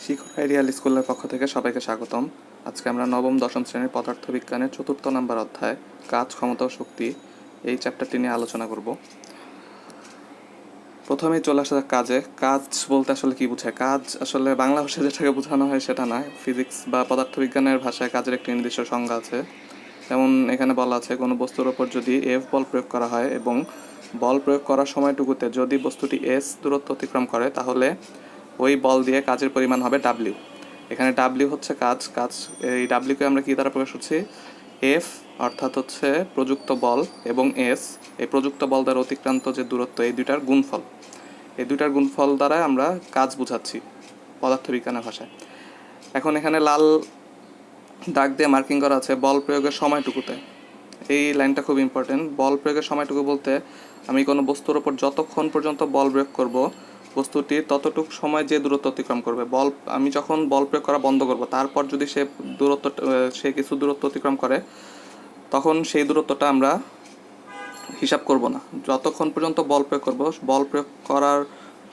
শিখর ideal স্কুলের পক্ষ থেকে সবাইকে স্বাগতম। আজকে আমরা নবম দশম শ্রেণীর পদার্থবিজ্ঞানের ৪র্থ নম্বর অধ্যায় কাজ, ক্ষমতা ও শক্তি এই চ্যাপ্টারটি নিয়ে আলোচনা করব। প্রথমেই চলে আসা যাক কাজে। কাজ বলতে আসলে কি বোঝায়? কাজ আসলে বাংলা ভাষায় যেটাকে বোঝানো হয় সেটা নয়। ফিজিক্স বা পদার্থবিজ্ঞানের ভাষায় কাজের একটি নির্দিষ্ট সংজ্ঞা আছে। যেমন এখানে বলা আছে, কোনো বস্তুর ওপর যদি এফ বল প্রয়োগ করা হয় এবং বল প্রয়োগ করার সময়টুকুতে যদি বস্তুটি এস দূরত্ব অতিক্রম করে, তাহলে ওই বল দিয়ে কাজের পরিমাণ হবে ডাব্লিউ। এখানে ডাব্লিউ হচ্ছে কাজ। এই ডাব্লিউকে আমরা কি দ্বারা প্রকাশ করছি? এফ অর্থাৎ হচ্ছে প্রযুক্ত বল এবং এস এই প্রযুক্ত বল দ্বারা অতিক্রান্ত যে দূরত্ব, এই দুইটার গুণফল। এই দুইটার গুণফল দ্বারা আমরা কাজ বোঝাচ্ছি পদার্থবিজ্ঞানের ভাষায়। এখন এখানে লাল দাগ দিয়ে মার্কিং করা আছে বল প্রয়োগের সময়টুকুতে। এই লাইনটা খুব ইম্পর্টেন্ট। বল প্রয়োগের সময়টুকু বলতে আমি কোনো বস্তুর ওপর যতক্ষণ পর্যন্ত বল প্রয়োগ করব, বস্তুটি ততটুক সময় যে দূরত্ব অতিক্রম করবে। আমি যখন বল প্রয়োগ করা বন্ধ করব, তারপর যদি সে কিছু দূরত্ব অতিক্রম করে, তখন সেই দূরত্বটা আমরা হিসাব করব না। যতক্ষণ পর্যন্ত বল প্রয়োগ করব, বল প্রয়োগ করার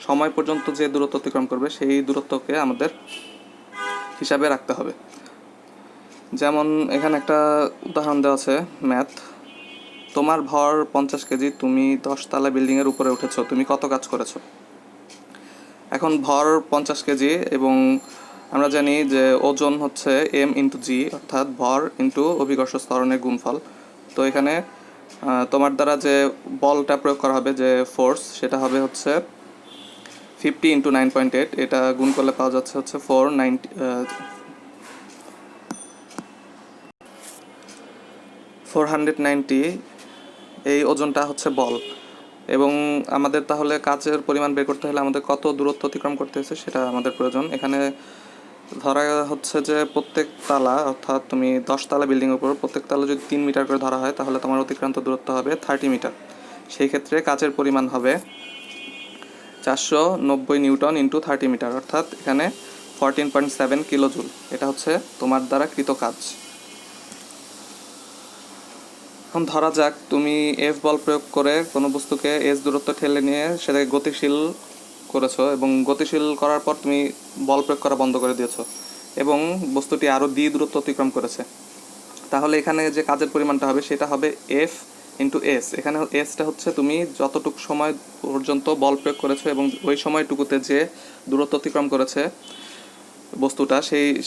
সময় পর্যন্ত যে দূরত্ব অতিক্রম করবে, সেই দূরত্বকে আমাদের হিসাবে রাখতে হবে। যেমন এখানে একটা উদাহরণ দেওয়া আছে, ম্যাথ। তোমার ভর 50 কেজি, তুমি 10 তলা বিল্ডিংয়ের উপরে উঠেছো, তুমি কত কাজ করেছো? এখন ভর 50 কেজি এবং আমরা জানি যে ওজন হচ্ছে এম ইন্টু জি, অর্থাৎ ভর ইন্টু অভিকর্ষ ত্বরণের গুণফল। তো এখানে তোমার দ্বারা যে বলটা প্রয়োগ করা হবে, যে ফোর্স, সেটা হবে হচ্ছে 50 ইন্টু 9.8। এটা গুণ করলে পাওয়া যাচ্ছে হচ্ছে 490। এই ওজনটা হচ্ছে বল। এবং আমাদের তাহলে কাজের পরিমাণ বের করতে হলে আমাদের কত দূরত্ব অতিক্রম করতে হচ্ছে সেটা আমাদের প্রয়োজন। এখানে ধরা হচ্ছে যে প্রত্যেক তালা, অর্থাৎ তুমি 10 তালা বিল্ডিংয়ের উপর প্রত্যেক তালা যদি 3 মিটার করে ধরা হয়, তাহলে তোমার অতিক্রান্ত দূরত্ব হবে 30 মিটার। সেই ক্ষেত্রে কাজের পরিমাণ হবে 490 নিউটন ইন্টু 30 মিটার, অর্থাৎ এখানে 14.7 কিলো জুল। এটা হচ্ছে তোমার দ্বারা কৃত কাজ। এখন ধরা যাক তুমি এফ বল প্রয়োগ করে কোনো বস্তুকে এস দূরত্ব ঠেলে নিয়ে সেটাকে গতিশীল করেছো, এবং গতিশীল করার পর তুমি বল প্রয়োগ করা বন্ধ করে দিয়েছো এবং বস্তুটি আরও ডি দূরত্ব অতিক্রম করেছে। তাহলে এখানে যে কাজের পরিমাণটা হবে সেটা হবে এফ ইন্টু এস। এখানে এসটা হচ্ছে তুমি যতটুক সময় পর্যন্ত বল প্রয়োগ করেছো এবং ওই সময়টুকুতে যে দূরত্ব অতিক্রম করেছে বস্তুটা,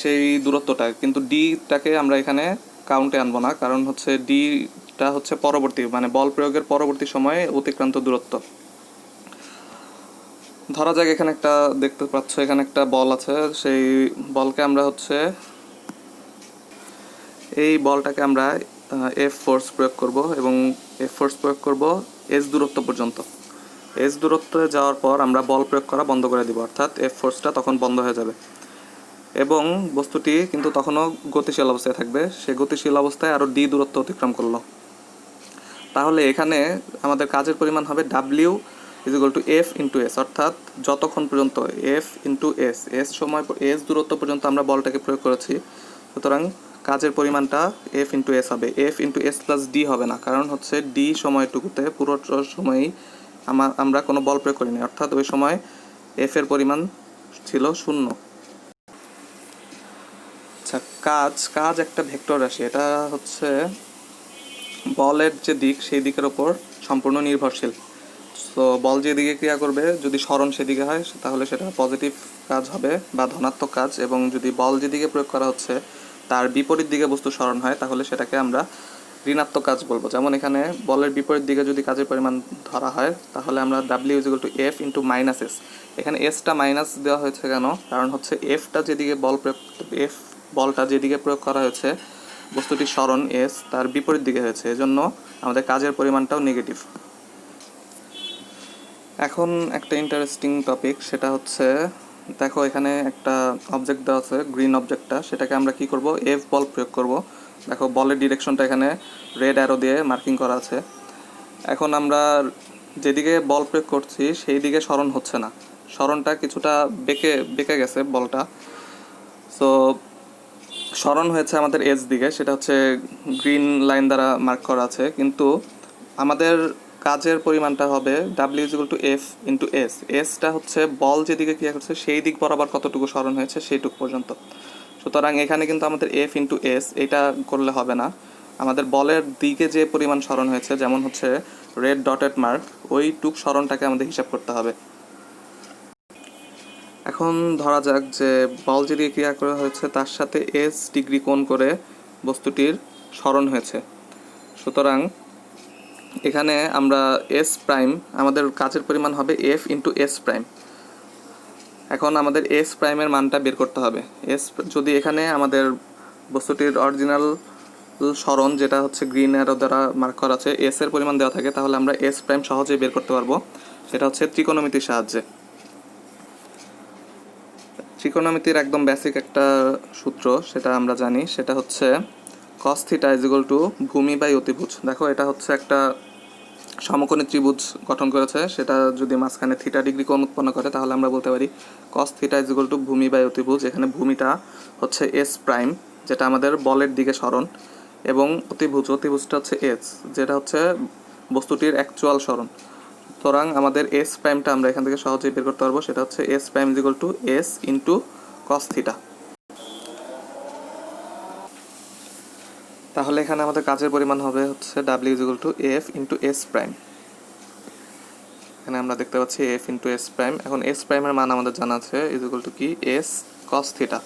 সেই দূরত্বটা। কিন্তু ডিটাকে আমরা এখানে কাউন্টে আনবো না, কারণ হচ্ছে ডিটা হচ্ছে পরবর্তী, মানে বল প্রয়োগের পরবর্তী সময়ে অতিক্রান্ত দূরত্ব। ধরা যাক এখানে একটা দেখতে পাচ্ছ, এখানে একটা বল আছে। সেই বলকে আমরা হচ্ছে এই বলটাকে আমরা এফ ফোর্স প্রয়োগ করব এবং এফ ফোর্স প্রয়োগ করব এস দূরত্ব পর্যন্ত। এস দূরত্বে যাওয়ার পর আমরা বল প্রয়োগ করা বন্ধ করে দিব, অর্থাৎ এফ ফোর্সটা তখন বন্ধ হয়ে যাবে এবং বস্তুটি কিন্তু তখনও গতিশীল অবস্থায় থাকবে। সে গতিশীল অবস্থায় আরও ডি দূরত্ব অতিক্রম করলো। তাহলে এখানে আমাদের কাজের পরিমাণ হবে W is equal to F into S, অর্থাৎ যতক্ষণ পর্যন্ত এফ ইন্টু এস, এস দূরত্ব পর্যন্ত আমরা বলটাকে প্রয়োগ করেছি। সুতরাং কাজের পরিমাণটা এফ ইন্টু এস হবে। F into S plus D হবে না, কারণ হচ্ছে ডি সময়টুকুতে পুরো সময়ই আমরা কোনো বল প্রয়োগ করিনি, অর্থাৎ ওই সময় এফ এর পরিমাণ ছিল 0। আচ্ছা, কাজ একটা ভেক্টর রাশি। এটা হচ্ছে বলের যে দিক, সেই দিকের ওপর সম্পূর্ণ নির্ভরশীল। তো বল যেদিকে ক্রিয়া করবে, যদি সরণ সেদিকে হয় তাহলে সেটা পজিটিভ কাজ হবে বা ধনাত্মক কাজ, এবং যদি বল যেদিকে প্রয়োগ করা হচ্ছে তার বিপরীত দিকে বস্তু সরণ হয়, তাহলে সেটাকে আমরা ঋণাত্মক কাজ বলবো। যেমন এখানে বলের বিপরীত দিকে যদি কাজের পরিমাণ ধরা হয়, তাহলে আমরা W is equal to F into minus S. এখানে এসটা মাইনাস দেওয়া হয়েছে কেন? কারণ হচ্ছে এফটা যেদিকে বলটা যেদিকে প্রয়োগ করা হয়েছে, বস্তুটির সরণ এস তার বিপরীত দিকে হয়েছে, এজন্য আমাদের কাজের পরিমাণটাও নেগেটিভ। এখন একটা ইন্টারেস্টিং টপিক, সেটা হচ্ছে দেখো এখানে একটা অবজেক্ট দেওয়া আছে, গ্রিন অবজেক্টটা, সেটাকে আমরা কি করব? এফ বল প্রয়োগ করব। দেখো বলের ডিরেকশনটা এখানে রেড অ্যারো দিয়ে মার্কিং করা আছে। এখন আমরা যেদিকে বল প্রয়োগ করছি সেই দিকে সরণ হচ্ছে না, সরণটা কিছুটা বেঁকে গেছে বলটা। সো সরণ হয়েছে আমাদের এস দিকে, সেটা হচ্ছে গ্রিন লাইন দ্বারা মার্ক করা আছে। কিন্তু আমাদের কাজের পরিমাণটা হবে W is equal to F into S. এসটা হচ্ছে বল যেদিকে ক্রিয়া করছে সেই দিক বরাবর কতটুকু সরণ হয়েছে সেইটুকু পর্যন্ত। সুতরাং এখানে কিন্তু আমাদের এফ ইন্টু এস এটা করলে হবে না, আমাদের বলের দিকে যে পরিমাণ সরণ হয়েছে, যেমন হচ্ছে রেড ডটেড মার্ক, ওইটুক সরণটাকে আমাদের হিসাব করতে হবে। এখন ধরা যাক যে বল যেদিকে ক্রিয়া করা হয়েছে তার সাথে এস ডিগ্রি কোণ করে বস্তুটির সরণ হয়েছে। সুতরাং এখানে আমরা এস প্রাইম, আমাদের কাজের পরিমাণ হবে এফ ইন্টু এস প্রাইম। এখন আমাদের এস প্রাইমের মানটা বের করতে হবে। এস যদি এখানে আমাদের বস্তুটির অরিজিনাল সরণ যেটা হচ্ছে গ্রিন অ্যারো দ্বারা মার্ক করা আছে এস এর পরিমাণ দেওয়া থাকে, তাহলে আমরা এস প্রাইম সহজেই বের করতে পারবো। সেটা হচ্ছে ত্রিকোণমিতির সাহায্যে। ত্রিকোণমিতির একদম বেসিক একটা সূত্র সেটা আমরা জানি, সেটা হচ্ছে cos theta is equal two ভূমি বাই অতিভুজ। দেখো এটা হচ্ছে একটা সমকোণী ত্রিভুজ গঠন করেছে, সেটা যদি মাঝখানে থিটা ডিগ্রি কোণ উৎপন্ন করে তাহলে আমরা বলতে পারি cos theta is equal two ভূমি বাই অতিভুজ। এখানে ভূমিটা হচ্ছে এস প্রাইম যেটা আমাদের বলের দিকে সরণ, এবং অতিভুজটা হচ্ছে এস যেটা হচ্ছে বস্তুটির অ্যাকচুয়াল সরণ। সুতরাং আমাদের এস প্রাইমটা আমরা এখান থেকে সহজেই বের করতে পারবো, সেটা হচ্ছে S prime is equal two S into cos theta. তাহলে এখানে আমাদের কাজের পরিমাণ হবে হচ্ছে W is equal to F into S prime. এখানে আমরা দেখতে পাচ্ছি এফ ইন্টু এস প্রাইম। এখন এস প্রাইমের মান আমাদের জানা আছে ইজ ইকুয়াল টু কি এস কস থিটা।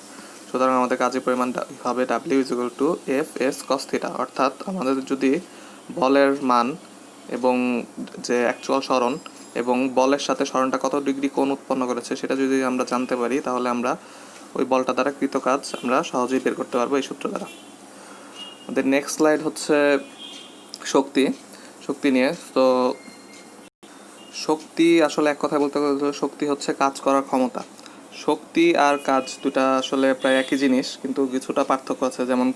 সুতরাং আমাদের কাজের পরিমাণটা হবে W is equal to F S cos theta. অর্থাৎ আমাদের যদি বলের মান এবং যে অ্যাকচুয়াল সরণ এবং বলের সাথে সরণটা কত ডিগ্রি কোণ উৎপন্ন করেছে সেটা যদি আমরা জানতে পারি, তাহলে আমরা ওই বলটা দ্বারা কৃত কাজ আমরা সহজেই বের করতে পারবো এই সূত্র দ্বারা। আমাদের নেক্সট স্লাইড হচ্ছে শক্তি নিয়ে। তো শক্তি আসলে এক কথায় বলতে গেলে শক্তি হচ্ছে কাজ করার ক্ষমতা। শক্তি আর কাজ দুটা আসলে প্রায় একই জিনিস, কিন্তু কিছুটা পার্থক্য আছে। যেমন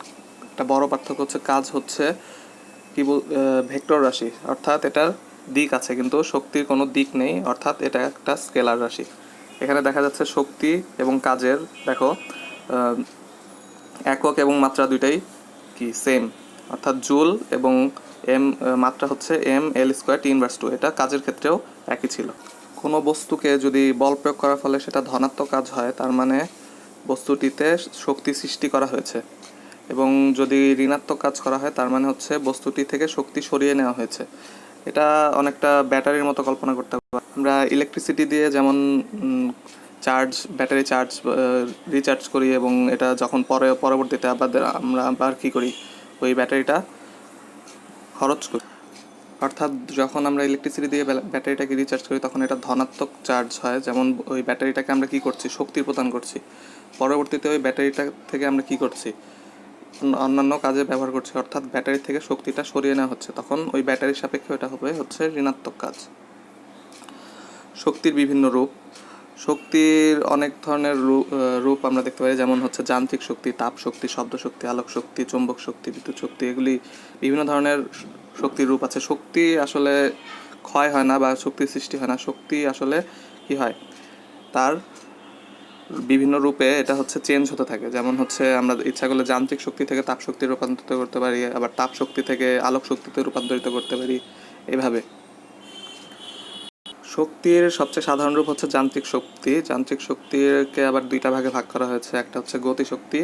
একটা বড় পার্থক্য হচ্ছে কাজ হচ্ছে ভেক্টর রাশি, অর্থাৎ এটার দিক আছে, কিন্তু শক্তির কোনো দিক নেই, অর্থাৎ এটা একটা স্কেলার রাশি। এখানে দেখা যাচ্ছে শক্তি এবং কাজের দেখো একক এবং মাত্রা দুইটাই কি সেম, অর্থাৎ জুল এবং এম মাত্রা হচ্ছে M L square T inverse 2। এটা কাজের ক্ষেত্রেও একই ছিল। কোনো বস্তুকে যদি বল প্রয়োগ করার ফলে সেটা ধনাত্মক কাজ হয়, তার মানে বস্তুটিতে শক্তি সৃষ্টি করা হয়েছে, এবং যদি ঋণাত্মক কাজ করা হয় তার মানে হচ্ছে বস্তুটি থেকে শক্তি সরিয়ে নেওয়া হয়েছে। এটা অনেকটা ব্যাটারির মতো কল্পনা করতে পারবো। আমরা ইলেকট্রিসিটি দিয়ে যেমন ব্যাটারি চার্জ রিচার্জ করি, এবং এটা যখন পরবর্তীতে আমরা আবার কী করি, ওই ব্যাটারিটা খরচ করি। অর্থাৎ যখন আমরা ইলেকট্রিসিটি দিয়ে ব্যাটারিটাকে রিচার্জ করি তখন এটা ধনাত্মক চার্জ হয়, যেমন ওই ব্যাটারিটাকে আমরা কী করছি, শক্তি প্রদান করছি। পরবর্তীতে ওই ব্যাটারিটা থেকে আমরা কী করছি, অন্যান্য কাজে ব্যবহার করছি, অর্থাৎ ব্যাটারি থেকে শক্তিটা সরিয়ে নেওয়া হচ্ছে, তখন ওই ব্যাটারির সাপেক্ষে ওটা হবে হচ্ছে ঋণাত্মক কাজ। শক্তির বিভিন্ন রূপ, শক্তির অনেক ধরনের রূপ আমরা দেখতে পাই, যেমন হচ্ছে যান্ত্রিক শক্তি, তাপ শক্তি, শব্দ শক্তি, আলোক শক্তি, চৌম্বক শক্তি, বিদ্যুৎ শক্তি, এগুলি বিভিন্ন ধরনের শক্তির রূপ আছে। শক্তি আসলে ক্ষয় হয় না বা শক্তির সৃষ্টি হয় না, শক্তি আসলে কি হয়, তার বিভিন্ন রূপে এটা হচ্ছে চেঞ্জ হতে থাকে। যেমন হচ্ছে আমরা ইচ্ছা করলে যান্ত্রিক শক্তি থেকে তাপ শক্তি রূপান্তরিত করতে পারি, আবার তাপ শক্তি থেকে আলোক শক্তিতে রূপান্তরিত করতে পারি, এইভাবে। শক্তির সবচেয়ে সাধারণ রূপ হচ্ছে যান্ত্রিক শক্তি। যান্ত্রিক শক্তিকে আবার দুইটা ভাগে ভাগ করা হয়েছে, একটা হচ্ছে গতিশক্তি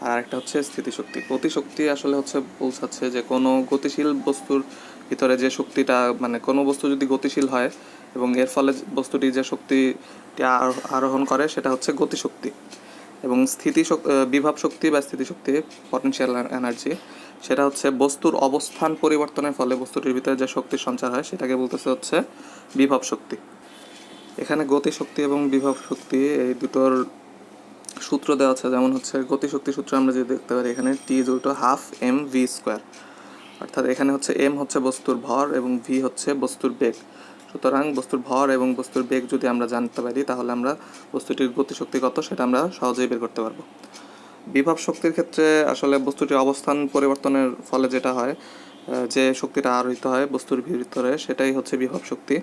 আর একটা হচ্ছে স্থিতিশক্তি। গতিশক্তি আসলে হচ্ছে বোঝাচ্ছে যে কোনো গতিশীল বস্তুর ভিতরে যে শক্তিটা, মানে কোনো বস্তু যদি গতিশীল হয় এবং এর ফলে বস্তুটি যে শক্তিটি আরোহণ করে সেটা হচ্ছে গতিশক্তি। এবং বিভব শক্তি বা স্থিতিশক্তি, পটেনশিয়াল এনার্জি, সেটা হচ্ছে বস্তুর অবস্থান পরিবর্তনের ফলে বস্তুটির ভিতরে যে শক্তির সঞ্চার হয় সেটাকে বলতেছে হচ্ছে বিভব শক্তি। এখানে গতিশক্তি এবং বিভব শক্তি এই দুটোর সূত্র দেওয়া আছে। যেমন হচ্ছে গতিশক্তি সূত্র আমরা যদি দেখতে পারি, এখানে T is equal to half M V square, অর্থাৎ এখানে হচ্ছে এম হচ্ছে বস্তুর ভর এবং ভি হচ্ছে বস্তুর বেগ। সুতরাং বস্তুর ভর এবং বস্তুর বেগ যদি আমরা জানতে পারি তাহলে আমরা বস্তুটির গতিশক্তি কত সেটা আমরা সহজেই বের করতে পারবো। বিভব শক্তির ক্ষেত্রে আসলে বস্তুটির অবস্থান পরিবর্তনের ফলে যেটা হয়, যে শক্তিটা আরোহিত হয় বস্তুর ভিতরে, সেটাই হচ্ছে বিভব শক্তি।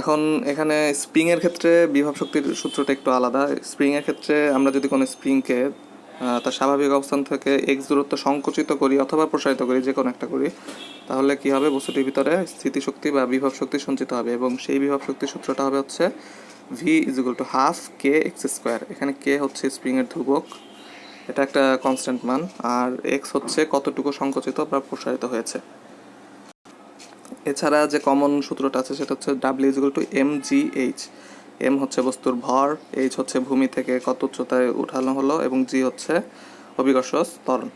এখন এখানে স্প্রিংয়ের ক্ষেত্রে বিভব শক্তির সূত্রটা একটু আলাদা। স্প্রিংয়ের ক্ষেত্রে আমরা যদি কোনো স্প্রিংকে তার স্বাভাবিক অবস্থান থেকে এক্স দূরত্ব সংকুচিত করি অথবা প্রসারিত করি, যে কোনো একটা করি, তাহলে কি হবে, বস্তুটির ভিতরে স্থিতিশক্তি বা বিভব শক্তি সঞ্চিত হবে, এবং সেই বিভব শক্তির সূত্রটা হবে হচ্ছে V is equal to half K x square. এখানে কে হচ্ছে স্প্রিংয়ের ধ্রুবক, এটা একটা কনস্ট্যান্ট মান, আর এক্স হচ্ছে কতটুকু সংকুচিত বা প্রসারিত হয়েছে। এছাড়া যে কমন সূত্রটা আছে সেটা হচ্ছে W is equal to M G H. M হচ্ছে বস্তুর ভর, এইচ হচ্ছে ভূমি থেকে কত উচ্চতায় উঠানো হলো, এবং জি হচ্ছে অভিকর্ষ ত্বরণ।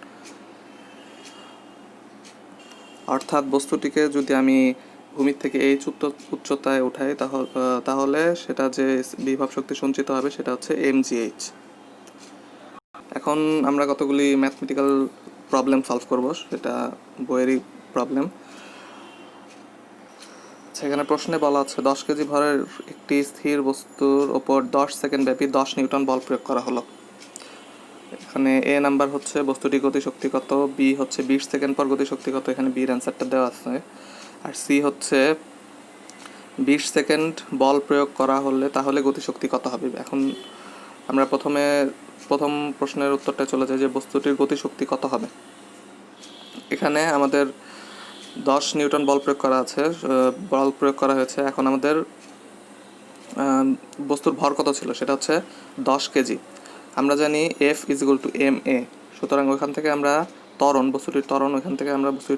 অর্থাৎ বস্তুটিকে যদি আমি ভূমির থেকে এইচ উচ্চতায় উঠাই তাহলে সেটা যে বিভব শক্তি সঞ্চিত হবে সেটা হচ্ছে এম জি এইচ। এখন আমরা কতগুলি ম্যাথমেটিক্যাল প্রবলেম সলভ করব, সেটা বইয়েরই প্রবলেম। সেখানে প্রশ্নে বলা আছে 10 কেজি ভরের একটি স্থির বস্তুর ওপর 10 সেকেন্ড ব্যাপী 10 নিউটন বল প্রয়োগ করা হলো। এখানে এ নাম্বার হচ্ছে বস্তুটি গতিশক্তি কত, বি হচ্ছে 20 সেকেন্ড পর গতিশক্তি কত, এখানে বির অ্যান্সারটা দেওয়া আছে, আর সি হচ্ছে 20 সেকেন্ড বল প্রয়োগ করা হলে তাহলে গতিশক্তি কত হবে। এখন আমরা প্রথম প্রশ্নের উত্তরটা চলে যাই যে বস্তুটির গতিশক্তি কত হবে। এখানে আমাদের 10 নিউটন বল প্রয়োগ করা হয়েছে। এখন আমাদের বস্তুর ভর কত ছিল, সেটা হচ্ছে 10 কেজি। আমরা জানি F is equal to M A, সুতরাং ওইখান থেকে আমরা বস্তুটির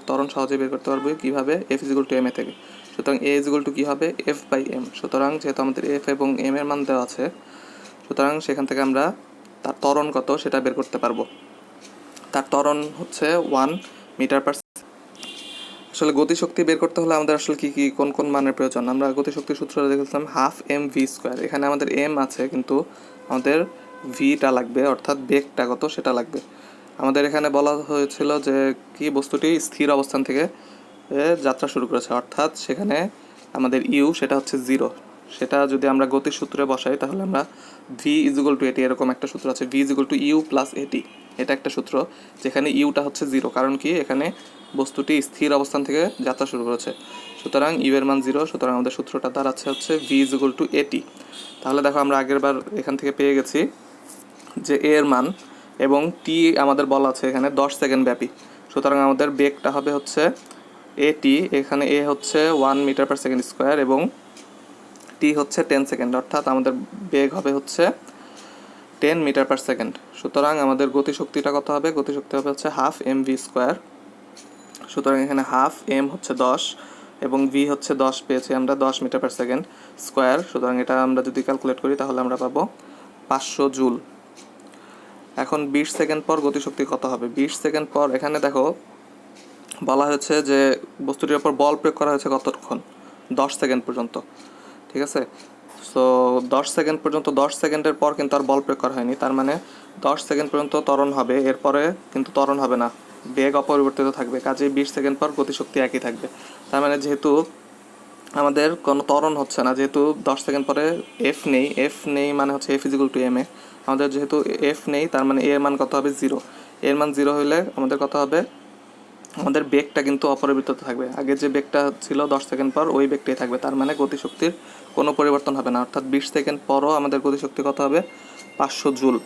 ত্বরণ সহজে বের করতে পারবো কীভাবে, F is equal to M A থেকে। সুতরাং এ ইজ ইকুয়াল টু কী হবে, এফ বাই এম। সুতরাং যেহেতু আমাদের এফ এবং এম এর মান দেওয়া আছে, সুতরাং সেখান থেকে আমরা তার ত্বরণ কত সেটা বের করতে পারবো। তার ত্বরণ হচ্ছে 1 মিটার পার। আসলে গতিশক্তি বের করতে হলে আমাদের আসলে কোন কোন মানের প্রয়োজন, আমরা গতিশক্তির সূত্র দেখেছিলাম হাফ এম ভি স্কোয়ার। এখানে আমাদের এম আছে কিন্তু আমাদের ভিটা লাগবে, অর্থাৎ বেগটা কত সেটা লাগবে। আমাদের এখানে বলা হয়েছিল যে বস্তুটি স্থির অবস্থান থেকে যাত্রা শুরু করেছে, অর্থাৎ সেখানে আমাদের ইউ সেটা হচ্ছে 0। সেটা যদি আমরা গতির সূত্রে বসাই তাহলে আমরা ভি ইজ ইকুয়াল টু এটি, এরকম একটা সূত্র আছে, V is equal to U plus A T. এটা একটা সূত্র যেখানে ইউটা হচ্ছে 0, কারণ কি এখানে বস্তুটি স্থির অবস্থান থেকে যাত্রা শুরু করেছে, সুতরাং ইউ এর মান 0। সুতরাং আমাদের সূত্রটা দাঁড়াচ্ছে হচ্ছে ভি ইজ ইকুয়াল টু এটি। তাহলে দেখো আমরা আগের বার এখান থেকে পেয়ে গেছি যে এ এর মান, এবং টি আমাদের বলা আছে এখানে 10 সেকেন্ড ব্যাপী। সুতরাং আমাদের বেগটা হবে হচ্ছে এটি, এখানে এ হচ্ছে 1 মিটার পার সেকেন্ড স্কোয়ার এবং টি হচ্ছে 10 সেকেন্ড, অর্থাৎ আমাদের বেগ হবে হচ্ছে 10 মিটার পার সেকেন্ড। সুতরাং আমাদের গতিশক্তিটা কত হবে, গতিশক্তি হবে হচ্ছে হাফ এম ভি স্কোয়ার। সুতরাং এখানে হাফ এম হচ্ছে 10 এবং ভি হচ্ছে 10 পেয়েছি আমরা 10 মিটার পার সেকেন্ড স্কোয়ার। সুতরাং এটা আমরা যদি ক্যালকুলেট করি তাহলে আমরা পাবো 500 জুল। এখন 20 সেকেন্ড পর গতিশক্তি কত হবে, 20 সেকেন্ড পর এখানে দেখো বলা হয়েছে যে বস্তুটির উপর বল প্রয়োগ করা হয়েছে কতক্ষণ, 10 সেকেন্ড পর্যন্ত, ঠিক আছে। সো 10 সেকেন্ড পর্যন্ত, 10 সেকেন্ডের পর কিন্তু আর বল প্রয়োগ করা হয়নি, তার মানে 10 সেকেন্ড পর্যন্ত ত্বরণ হবে, এরপরে কিন্তু ত্বরণ হবে না, বেগ অপরিবর্তিত থাকবে, কাজেই 20 সেকেন্ড পর গতিশক্তি একই থাকবে। তার মানে যেহেতু আমাদের কোনো ত্বরণ হচ্ছে না, যেহেতু 10 সেকেন্ড পরে এফ নেই মানে হচ্ছে F is equal to M A, আমাদের যেহেতু এফ নেই তার মানে এর মান কত হবে 0। এর মান 0 হলে আমাদের কত হবে, আমাদের বেগটা কিন্তু অপরিবর্তিত থাকবে, আগে যে বেগটা ছিল 10 সেকেন্ড পর ওই বেগটাই থাকবে, তার মানে গতিশক্তির কোনো পরিবর্তন হবে না, অর্থাৎ 20 সেকেন্ড পরও আমাদের গতিশক্তি কত হবে 500 জুল।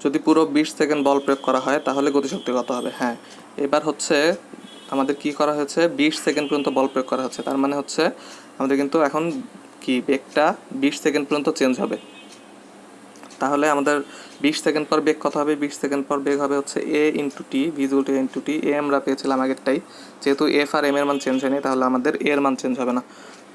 যদি পুরো 20 সেকেন্ড বল প্রয়োগ করা হয় তাহলে গতিশক্তি কত হবে। হ্যাঁ, এবার হচ্ছে আমাদের কি করা হয়েছে, 20 সেকেন্ড পর্যন্ত বল প্রয়োগ করা হচ্ছে, তার মানে হচ্ছে আমাদের কিন্তু এখন বেগটা 20 সেকেন্ড পর্যন্ত চেঞ্জ হবে। তাহলে আমাদের 20 সেকেন্ড পর বেগ কত হবে, 20 সেকেন্ড পর বেগ হবে হচ্ছে এ ইন্টু টি, ভিজুয়াল টি ইন্টু টি। এ আমরা পেয়েছিলাম আগেরটাই, যেহেতু এফ আর এম এর মান চেঞ্জ হয়নি তাহলে আমাদের এর মান চেঞ্জ হবে না,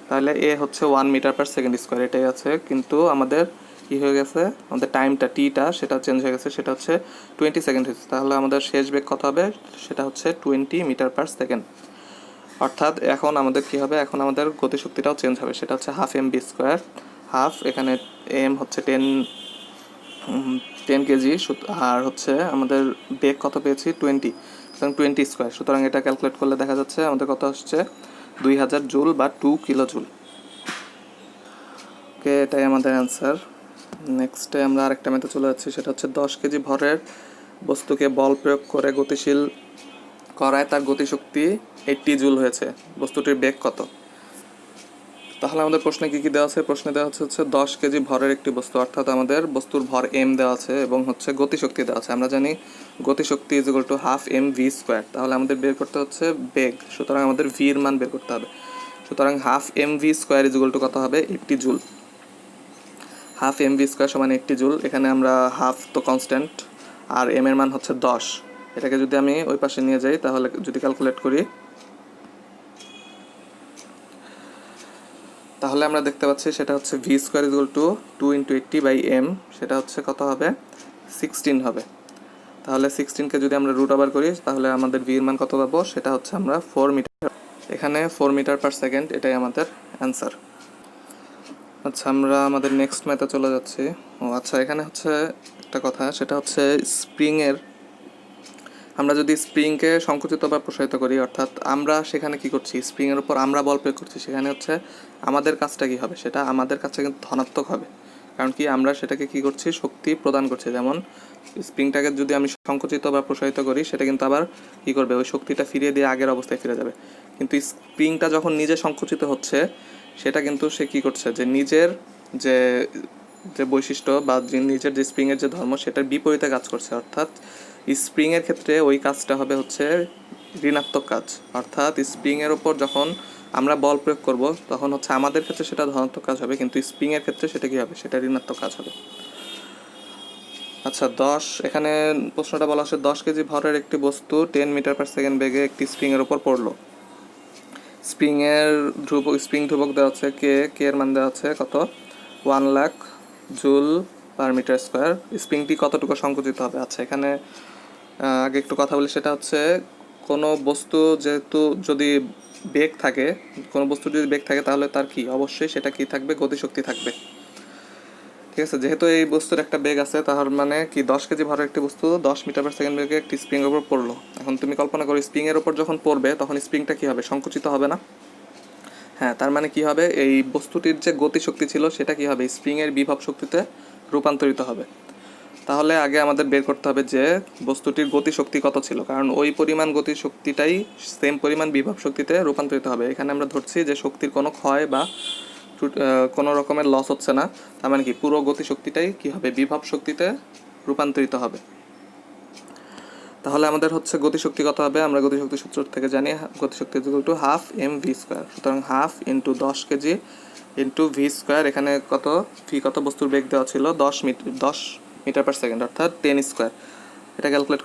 তাহলে এ হচ্ছে 1 মিটার পার সেকেন্ড স্কোয়ার, এটাই আছে, কিন্তু আমাদের কি হয়ে গেছে, আমাদের টাইমটা টিটা সেটা চেঞ্জ হয়ে গেছে, সেটা হচ্ছে 20 সেকেন্ড হয়েছে। তাহলে আমাদের শেষ বেগ কত হবে, সেটা হচ্ছে 20 মিটার পার সেকেন্ড। অর্থাৎ এখন আমাদের কি হবে, এখন আমাদের গতিশক্তিটাও চেঞ্জ হবে, সেটা হচ্ছে half M B square. Half, এখানে এম হচ্ছে 10 কেজি, আর হচ্ছে আমাদের বেগ কত পেয়েছি 20, সুতরাং 20 স্কোয়ার। সুতরাং এটা ক্যালকুলেট করলে দেখা যাচ্ছে আমাদের কত আসছে 2000 জুল বা 2 কিলো জুল। ওকে, এটাই আমাদের অ্যান্সার। নেক্সটে আমরা আরেকটা ম্যাথে চলে যাচ্ছি, সেটা হচ্ছে 10 কেজি ভরের বস্তুকে বল প্রয়োগ করে গতিশীল করায় তার গতিশক্তি 80 জুল হয়েছে, বস্তুটির বেগ কত। তাহলে আমাদের প্রশ্নে কি কি দেওয়া আছে? প্রশ্নে দেওয়া হচ্ছে 10 কেজি ভরের একটি বস্তু, অর্থাৎ আমাদের বস্তুর ভর m দেওয়া আছে এবং হচ্ছে গতিশক্তি দেওয়া আছে। আমরা জানি গতিশক্তি is equal to half M V square. তাহলে আমাদের বের করতে হচ্ছে বেগ, সুতরাং আমাদের ভি এর মান বের করতে হবে। সুতরাং half M V square is equal to কত হবে? 80 joule. Half M V square সমান 80 জুল। এখানে আমরা হাফ তো কনস্ট্যান্ট আর এম এর মান হচ্ছে 10। এটাকে যদি আমি ওই পাশে নিয়ে যাই তাহলে যদি ক্যালকুলেট করি তাহলে আমরা দেখতে পাচ্ছি সেটা হচ্ছে V square is equal two 2 into 80/m, সেটা হচ্ছে কত হবে? 16 হবে। তাহলে 16কে যদি আমরা রুট ওভার করি তাহলে আমাদের ভি এর মান কত পাবো? সেটা হচ্ছে আমরা 4 মিটার, এখানে 4 মিটার পার সেকেন্ড, এটাই আমাদের অ্যান্সার। আচ্ছা, আমরা আমাদের নেক্সট ম্যাথে চলে যাচ্ছি। আচ্ছা, এখানে হচ্ছে একটা কথা, সেটা হচ্ছে স্প্রিংয়ের, আমরা যদি স্প্রিংকে সংকুচিত বা প্রসারিত করি, অর্থাৎ আমরা সেখানে কি করছি, স্প্রিংয়ের উপর আমরা বল প্রয়োগ করছি, সেখানে হচ্ছে আমাদের কাজটা কি হবে? সেটা আমাদের কাছে কিন্তু ধনাত্মক হবে। কারণ কি, আমরা সেটাকে কি করছি? শক্তি প্রদান করছি। যেমন স্প্রিংটাকে যদি আমি সংকুচিত বা প্রসারিত করি, সেটা কিন্তু আবার কি করবে? ওই শক্তিটা ফিরিয়ে দিয়ে আগের অবস্থায় ফিরে যাবে। কিন্তু স্প্রিংটা যখন নিজে সংকুচিত হচ্ছে, সেটা কিন্তু সে কি করছে? যে নিজের যে যে বৈশিষ্ট্য বা নিজের যে স্প্রিংয়ের যে ধর্ম, সেটার বিপরীতে কাজ করছে। অর্থাৎ স্প্রিংয়ের ক্ষেত্রে ওই কাজটা হবে হচ্ছে ঋণাত্মক কাজ। অর্থাৎ স্প্রিংয়ের ওপর যখন আমরা বল প্রয়োগ করব তখন হচ্ছে আমাদের ক্ষেত্রে সেটা ধনাত্মক কাজ হবে, কিন্তু স্প্রিংয়ের ক্ষেত্রে সেটা কি হবে? সেটা ঋণাত্মক কাজ হবে। আচ্ছা, এখানে প্রশ্নটা বলা হচ্ছে 10 কেজি ভরের একটি বস্তু 10 মিটার পার সেকেন্ড বেগে একটি স্প্রিংয়ের ওপর পড়লো। স্প্রিং ধ্রুবক দেওয়া আছে কে এর মান দেওয়া আছে কত? 1 lakh joule per meter square. স্প্রিংটি কতটুকু সংকুচিত হবে? আচ্ছা, এখানে আগে একটু কথা বলি, সেটা হচ্ছে কোনো বস্তু যেহেতু যদি বেগ থাকে, কোনো বস্তু যদি বেগ থাকে তাহলে তার কি অবশ্যই সেটা কি থাকবে? গতিশক্তি থাকবে। ঠিক আছে, যেহেতু এই বস্তুর একটা বেগ আছে, তার মানে কি 10 কেজি ভরের একটি বস্তু 10 মিটার পার সেকেন্ড বেগে একটি স্প্রিং এর উপর পড়লো। এখন তুমি কল্পনা করো স্প্রিং এর উপর যখন পড়বে তখন স্প্রিংটা কি হবে? সংকুচিত হবে না? হ্যাঁ, তার মানে কি হবে? এই বস্তুটির যে গতিশক্তি ছিল সেটা কি হবে? স্প্রিং এর বিভব শক্তিতে রূপান্তরিত হবে। তাহলে আগে আমাদের বের করতে হবে যে বস্তুটির গতিশক্তি কত ছিল, কারণ ওই পরিমাণ গতিশক্তিটাই সেম পরিমাণ বিভব শক্তিতে রূপান্তরিত হবে। এখানে আমরা ধরছি যে শক্তির কোনো ক্ষয় বা কোনো রকমের লস হচ্ছে না, তার মানে কি পুরো গতিশক্তিটাই কি হবে? বিভব শক্তিতে রূপান্তরিত হবে। তাহলে আমাদের হচ্ছে গতিশক্তি কত হবে? আমরা গতিশক্তি সূত্র থেকে জানি গতিশক্তি equal to half M V square. সুতরাং half into 10 KG into V square, এখানে কত ভি কত বস্তুর বেগ দেওয়া ছিল? 10 মিটার পার সেকেন্ড, অর্থাৎ 10 স্কোয়ার। এটা ক্যালকুলেট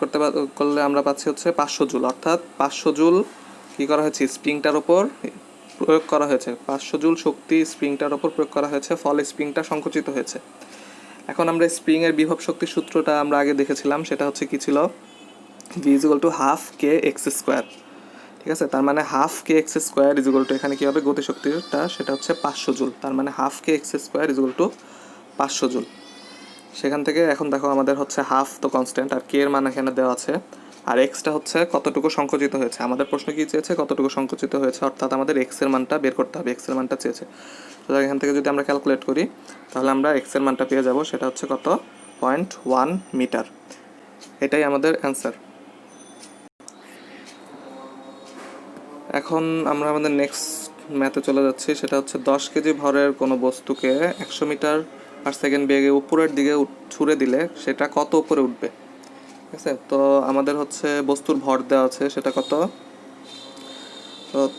করলে আমরা পাচ্ছি হচ্ছে 500 জুল। অর্থাৎ 500 জুল কী করা হয়েছে? স্প্রিংটার ওপর প্রয়োগ করা হয়েছে। 500 জুল শক্তি স্প্রিংটার ওপর প্রয়োগ করা হয়েছে, ফলে স্প্রিংটা সংকুচিত হয়েছে। এখন আমরা স্প্রিংয়ের বিভব শক্তির সূত্রটা আমরা আগে দেখেছিলাম, সেটা হচ্ছে কি ছিল? V is equal to half K x square. ঠিক আছে, তার মানে half K x square is equal two, এখানে কী হবে? গতিশক্তিটা সেটা হচ্ছে 500 জুল। তার মানে half K x square is equal two 500 joule. সেখান থেকে এখন দেখো আমাদের হচ্ছে হাফ তো কনস্ট্যান্ট, আর কে এর মান এখানে দেওয়া আছে, আর এক্সটা হচ্ছে কতটুকু সংকুচিত হয়েছে। আমাদের প্রশ্ন কি চেয়েছে? কতটুকু সংকুচিত হয়েছে, অর্থাৎ আমাদের এক্স এর মানটা বের করতে হবে। এক্স এর মানটা চেয়েছে, সুতরাং এখান থেকে যদি আমরা ক্যালকুলেট করি তাহলে আমরা এক্স এর মানটা পেয়ে যাব। সেটা হচ্ছে কত? 0.1 মিটার। এটাই আমাদের অ্যান্সার। এখন আমরা আমাদের নেক্সট ম্যাথে চলে যাচ্ছি, সেটা হচ্ছে 10 কেজি ভরের কোনো বস্তুকে 100 মিটার পার সেকেন্ড বেগে উপরের দিকে ছুঁড়ে দিলে সেটা কত উপরে উঠবে? ঠিক আছে, তো আমাদের হচ্ছে বস্তুর ভর দেওয়া আছে, সেটা কত?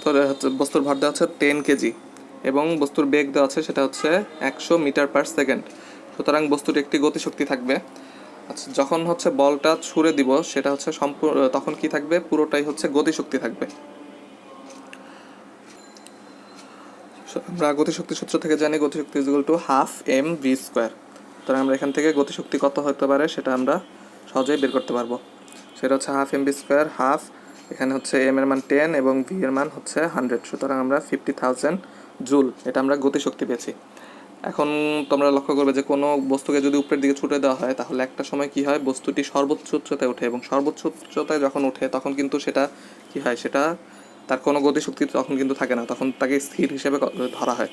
তো হচ্ছে বস্তুর ভর দেওয়া হচ্ছে 10 কেজি এবং বস্তুর বেগ দেওয়া আছে সেটা হচ্ছে 100 মিটার পার সেকেন্ড। সুতরাং বস্তুর একটি গতিশক্তি থাকবে। আচ্ছা, যখন হচ্ছে বলটা ছুঁড়ে দিব সেটা হচ্ছে তখন কি থাকবে? পুরোটাই হচ্ছে গতিশক্তি থাকবে। আমরা গতিশক্তি সূত্র থেকে জানি গতিশক্তি is equal to half M V square. সুতরাং আমরা এখান থেকে গতিশক্তি কত হতে পারে সেটা আমরা সহজেই বের করতে পারবো। সেটা হচ্ছে half M V square, half এখানে হচ্ছে এম এর মান 10 এবং ভি এর মান হচ্ছে 100, সুতরাং আমরা 50,000 জুল এটা আমরা গতিশক্তি পেয়েছি। এখন তোমরা লক্ষ্য করবে যে কোনো বস্তুকে যদি উপরের দিকে ছুটে দেওয়া হয় তাহলে একটা সময় কি হয়? বস্তুটি সর্বোচ্চ উচ্চতায় ওঠে, এবং সর্বোচ্চ উচ্চতায় যখন ওঠে তখন কিন্তু সেটা কি হয়? সেটা তার কোনো গতিশক্তি তখন কিন্তু থাকে না, তখন তাকে স্থির হিসেবে ধরা হয়।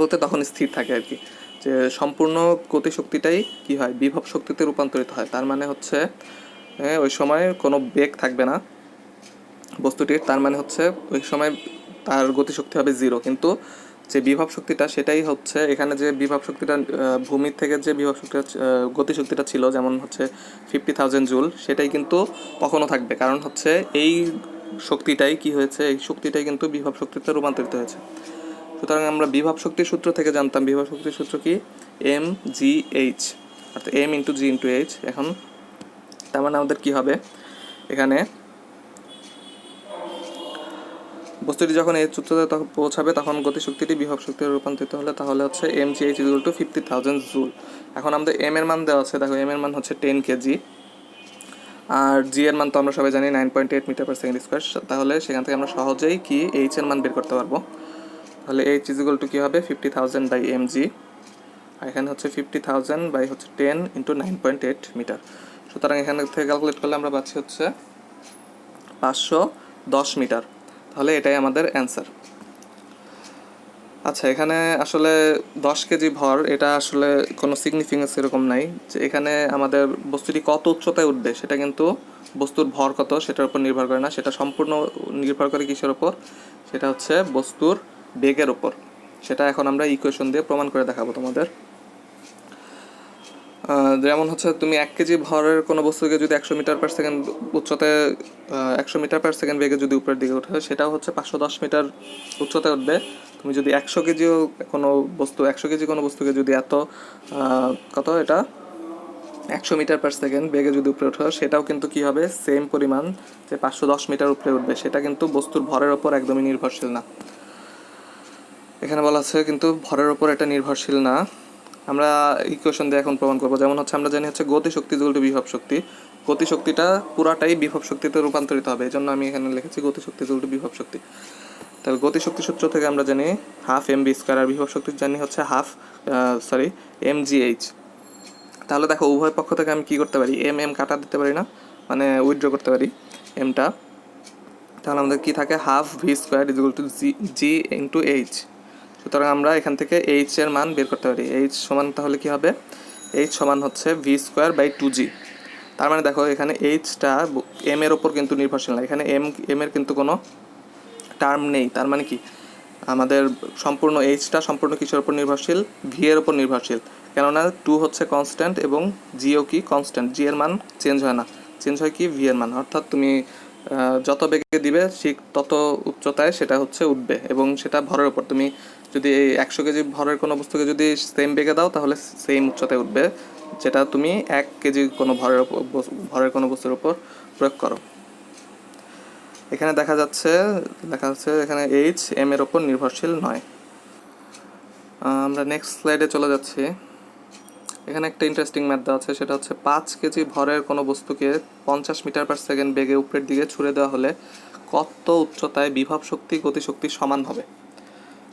বলতে তখন স্থির থাকে আর কি, যে সম্পূর্ণ গতিশক্তিটাই কি হয়? বিভব শক্তিতে রূপান্তরিত হয়। তার মানে হচ্ছে ওই সময় কোনো বেগ থাকবে না বস্তুটির, তার মানে হচ্ছে ওই সময় তার গতিশক্তি হবে 0, কিন্তু যে বিভব শক্তিটা সেটাই হচ্ছে এখানে যে বিভব শক্তিটা ভূমির থেকে যে বিভব শক্তিটা গতিশক্তিটা ছিল, যেমন হচ্ছে 50,000 জুল, সেটাই কিন্তু কখনো থাকবে, কারণ হচ্ছে এই শক্তিটাই কি হয়েছে, এই শক্তিটাই কিন্তু বিভব শক্তিতে রূপান্তরিত হয়েছে। সুতরাং আমরা বিভব শক্তির সূত্র থেকে জানতাম বিভব শক্তির সূত্র কি, এম জি এইচ, অর্থাৎ এম ইন্টু জি ইন্টু এইচ। এখন তার মানে আমাদের কী হবে, এখানে বস্তুটি যখন এই সূত্রতে তখন পৌঁছাবে তখন গতিশক্তিটি বিভব শক্তিতে রূপান্তরিত হলে তাহলে হচ্ছে M G H equal to 50,000 joule. এখন আমাদের এম এর মান দেওয়া আছে, দেখো এম এর মান হচ্ছে 10 কেজি, আর জি এর মান তো আমরা সবাই জানি 9.8 মিটার পার সেকেন্ড স্কোয়ার। তাহলে সেখান থেকে আমরা সহজেই কি এইচ এর মান বের করতে পারবো। তাহলে এইচ ইকুয়াল টু কী হবে, 50,000 বাই এম জি, আর এখানে হচ্ছে 50,000 বাই হচ্ছে 10 ইন্টু 9.8 মিটার। সুতরাং এখান থেকে ক্যালকুলেট করলে আমরা পাচ্ছি হচ্ছে 510 মিটার। তাহলে এটাই আমাদের অ্যান্সার। আচ্ছা, এখানে আসলে 10 কেজি ভর, এটা আসলে কোনো সিগনিফিকেন্স এরকম নাই যে এখানে আমাদের বস্তুটি কত উচ্চতায় উঠবে সেটা কিন্তু বস্তুর ভর কত সেটার উপর নির্ভর করে না, সেটা সম্পূর্ণ নির্ভর করে কিসের ওপর, সেটা হচ্ছে বস্তুর বেগের ওপর। সেটা এখন আমরা ইকুয়েশন দিয়ে প্রমাণ করে দেখাবো তোমাদের। যেমন হচ্ছে তুমি 1 কেজি ভরের কোনো বস্তুকে যদি 100 মিটার পার সেকেন্ড উচ্চতায় 100 মিটার পার সেকেন্ড বেগে যদি উপরের দিকে ওঠে, সেটাও হচ্ছে 510 মিটার উচ্চতায় উঠবে। তুমি যদি 100 কেজিও কোনো বস্তু 100 কেজি কোনো বস্তুকে যদি এত কত এটা 100 মিটার পার সেকেন্ড বেগে যদি উপরে ওঠে, সেটাও কিন্তু কী হবে, সেম পরিমাণ যে 510 মিটার উপরে উঠবে। সেটা কিন্তু বস্তুর ভরের ওপর একদমই নির্ভরশীল না। এখানে বলা আছে কিন্তু ভরের ওপর এটা নির্ভরশীল না। আমরা ইকুয়েশন দিয়ে এখন প্রমাণ করবো। যেমন হচ্ছে আমরা জানি হচ্ছে গতিশক্তি ইকুয়াল টু বিভব শক্তি, গতিশক্তিটা পুরাটাই বিভব শক্তিতে রূপান্তরিত হবে, এই জন্য আমি এখানে লিখেছি গতিশক্তি ইকুয়াল টু বিভব শক্তি। তাহলে গতিশক্তি সূত্র থেকে আমরা জানি হাফ এম বি স্কোয়ার, আর বিভব শক্তির জানি হচ্ছে এম জি এইচ। তাহলে দেখো উভয় পক্ষ থেকে আমি কী করতে পারি, এম এম কাটা দিতে পারি না, মানে উইথড্র করতে পারি এমটা। তাহলে আমাদের কী থাকে, half V square equal to G into H. সুতরাং আমরা এখান থেকে এইচ এর মান বের করতে পারি। এইচ সমান তাহলে কি হবে, এইচ সমান হচ্ছে ভি স্কোয়ার বাই 2g। তার মানে দেখো এখানে এইচটা এম এর ওপর কিন্তু নির্ভরশীল না, এখানে এম এর কিন্তু কোনো টার্ম নেই। তার মানে কি আমাদের সম্পূর্ণ এইচটা সম্পূর্ণ কিসের ওপর নির্ভরশীল, ভি এর ওপর নির্ভরশীল, কেননা 2 হচ্ছে কনস্ট্যান্ট এবং জিও কি কনস্ট্যান্ট, জি এর মান চেঞ্জ হয় না, চেঞ্জ হয় কি ভি এর মান। অর্থাৎ তুমি যত বেগে দিবে ঠিক তত উচ্চতায় সেটা হচ্ছে উঠবে, এবং সেটা ভরের ওপর। তুমি যদি এই 100 কেজি ভরের কোনো বস্তুকে যদি সেম বেগে দাও তাহলে সেম উচ্চতায় উঠবে, যেটা তুমি 1 কেজি কোনো ভরের কোনো বস্তুর উপর প্রয়োগ করো। এখানে দেখা যাচ্ছে এখানে এইচ এম এর ওপর নির্ভরশীল নয়। আমরা নেক্সট স্লাইডে চলে যাচ্ছি। এখানে একটা ইন্টারেস্টিং ম্যাথ দেওয়া আছে, সেটা হচ্ছে 5 কেজি ভরের কোনো বস্তুকে 50 মিটার পার সেকেন্ড বেগে উপরের দিকে ছুড়ে দেওয়া হলে কত উচ্চতায় বিভব শক্তি গতিশক্তি সমান হবে।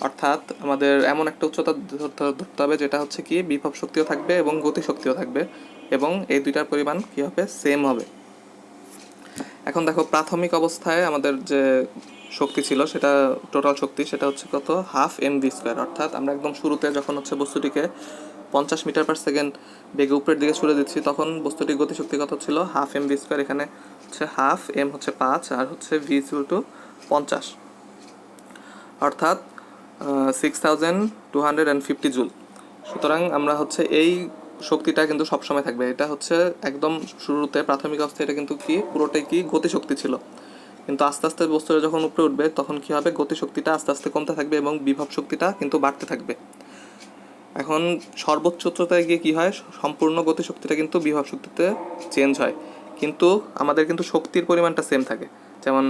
অর্থাৎ আমাদের এমন একটা উচ্চতা ধরতে হবে যেটা হচ্ছে কি বিভব শক্তিও থাকবে এবং গতিশক্তিও থাকবে, এবং এই দুইটার পরিমাণ কী হবে, সেম হবে। এখন দেখো প্রাথমিক অবস্থায় আমাদের যে শক্তি ছিল সেটা টোটাল শক্তি সেটা হচ্ছে কত, হাফ এম ভি স্কোয়ার। অর্থাৎ আমরা একদম শুরুতে যখন হচ্ছে বস্তুটিকে 50 মিটার পার সেকেন্ড বেগে উপরের দিকে ছুড়ে দিচ্ছি তখন বস্তুটির গতিশক্তি কত ছিল, হাফ এম ভি স্কোয়ার। এখানে হচ্ছে হাফ এম হচ্ছে 5 আর হচ্ছে ভি ইকুয়াল টু 50, অর্থাৎ 6250 জুল। সুতরাং আমরা হচ্ছে এই শক্তিটা কিন্তু সবসময় থাকবে। এটা হচ্ছে একদম শুরুতে প্রাথমিক অবস্থায় এটা কিন্তু কি পুরোটাই কি গতিশক্তি ছিল, কিন্তু আস্তে আস্তে বস্তুটা যখন উপরে উঠবে তখন কি হবে, গতিশক্তিটা আস্তে আস্তে কমতে থাকবে এবং বিভব শক্তিটা কিন্তু বাড়তে থাকবে। এখন সর্বোচ্চ উচ্চতায় গিয়ে কী হয়, সম্পূর্ণ গতিশক্তিটা কিন্তু বিভব শক্তিতে চেঞ্জ হয়, কিন্তু আমাদের কিন্তু শক্তির পরিমাণটা সেম থাকে। যেমন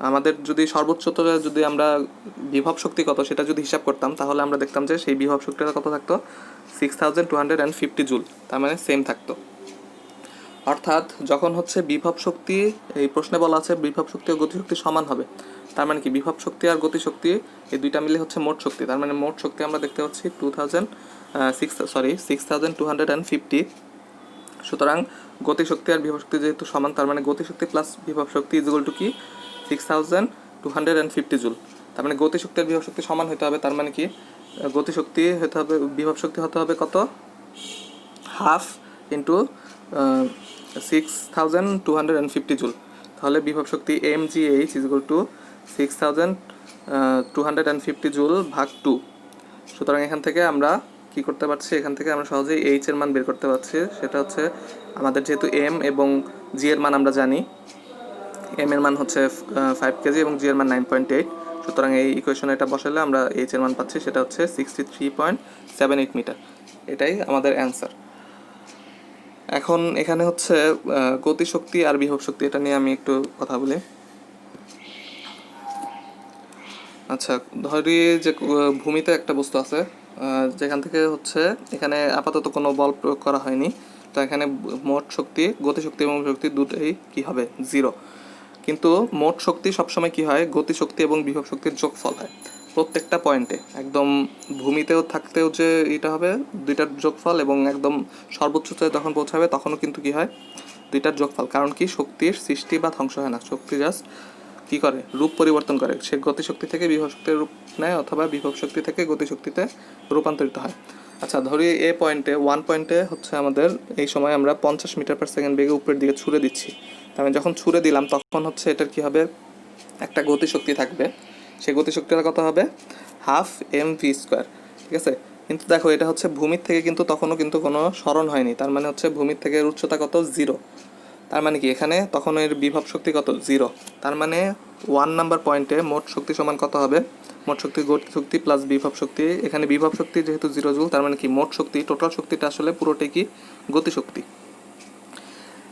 আমাদের যদি সর্বোচ্চ উচ্চতায় যদি আমরা বিভব শক্তি কত সেটা যদি হিসাব করতাম তাহলে আমরা দেখতাম যে সেই বিভব শক্তিটা কত থাকতো, 6250 জুল, তার মানে সেম থাকতো। অর্থাৎ যখন হচ্ছে বিভব শক্তি, এই প্রশ্নে বলা আছে বিভব শক্তি ও গতিশক্তি সমান হবে, তার মানে কি বিভব শক্তি আর গতিশক্তি এই দুইটা মিলে হচ্ছে মোট শক্তি। তার মানে মোট শক্তি আমরা দেখতে পাচ্ছি 6250। সুতরাং গতিশক্তি আর বিভব শক্তি যেহেতু সমান, তার মানে গতিশক্তি প্লাস বিভব শক্তি ইজ ইকুয়াল টু কি 6250 জুল। তার মানে গতিশক্তি আর বিভব শক্তি সমান হতে হবে। তার মানে কি গতিশক্তি হতে হবে, বিভব শক্তি হতে হবে কত, হাফ ইন্টু 6250 জুল। তাহলে বিভব শক্তি M G H is equal to 250 joule ভাগ 2। সুতরাং এখান থেকে আমরা কি করতে পারছি, এখান থেকে আমরা সহজেই এইচ এর মান বের করতে পারছি। সেটা হচ্ছে আমাদের যেহেতু এম এবং জি এর মান আমরা জানি, এম এর মান হচ্ছে 5 কেজি এবং জি এর মান 9.8। সুতরাং এই ইকুয়েশনে এটা বসালে আমরা এইচ এর মান পাচ্ছি, সেটা হচ্ছে 63.78 মিটার। এটাই আমাদের অ্যান্সার। এখন এখানে হচ্ছে গতিশক্তি আর বিভব শক্তি, এটা নিয়ে আমি একটু কথা বলি। আচ্ছা, ধরি যে ভূমিতে একটা বস্তু আছে, যেখান থেকে হচ্ছে এখানে আপাতত কোনো বল প্রয়োগ করা হয়নি, তো এখানে মোট শক্তি, গতিশক্তি এবং শক্তি দুটোই কি হবে, 0। কিন্তু মোট শক্তি সবসময় কি হয়, গতিশক্তি এবং বিভব শক্তির যোগফল হয় প্রত্যেকটা পয়েন্টে। একদম ভূমিতেও থাকতেও যে এটা হবে দুইটার যোগফল, এবং একদম সর্বোচ্চতায় যখন পৌঁছাবে তখনও কিন্তু কি হয়, দুইটার যোগফল। কারণ কি, শক্তির সৃষ্টি বা ধ্বংস হয় না, শক্তি জাস্ট কি করে, রূপ পরিবর্তন করে। সে গতিশক্তি থেকে বিভব শক্তির রূপ নেয়, অথবা বিভব শক্তি থেকে গতিশক্তিতে রূপান্তরিত হয়। আচ্ছা, ধরি এ পয়েন্টে, 1 পয়েন্টে হচ্ছে আমাদের এই সময় আমরা 50 মিটার পার সেকেন্ড বেগে উপরের দিকে ছুড়ে দিচ্ছি। আমি যখন ছুড়ে দিলাম তখন হচ্ছে এটার কি হবে, একটা গতিশক্তি থাকবে। সেই গতিশক্তিটা কত হবে, হাফ এম ভি স্কোয়ার। ঠিক আছে, কিন্তু দেখো এটা হচ্ছে ভূমির থেকে কিন্তু তখনও কিন্তু কোনো সরণ হয়নি, তার মানে হচ্ছে ভূমির থেকে উচ্চতা কত, 0। তার মানে কি, এখানে তখন এর বিভব শক্তি কত, 0। তার মানে 1 নাম্বার পয়েন্টে মোট শক্তি সমান কত হবে, মোট শক্তি গতি শক্তি প্লাস বিভব শক্তি। এখানে বিভব শক্তি যেহেতু 0 জুল, তার মানে কি মোট শক্তি, টোটাল শক্তিটা আসলে পুরোটাই কি, গতিশক্তি।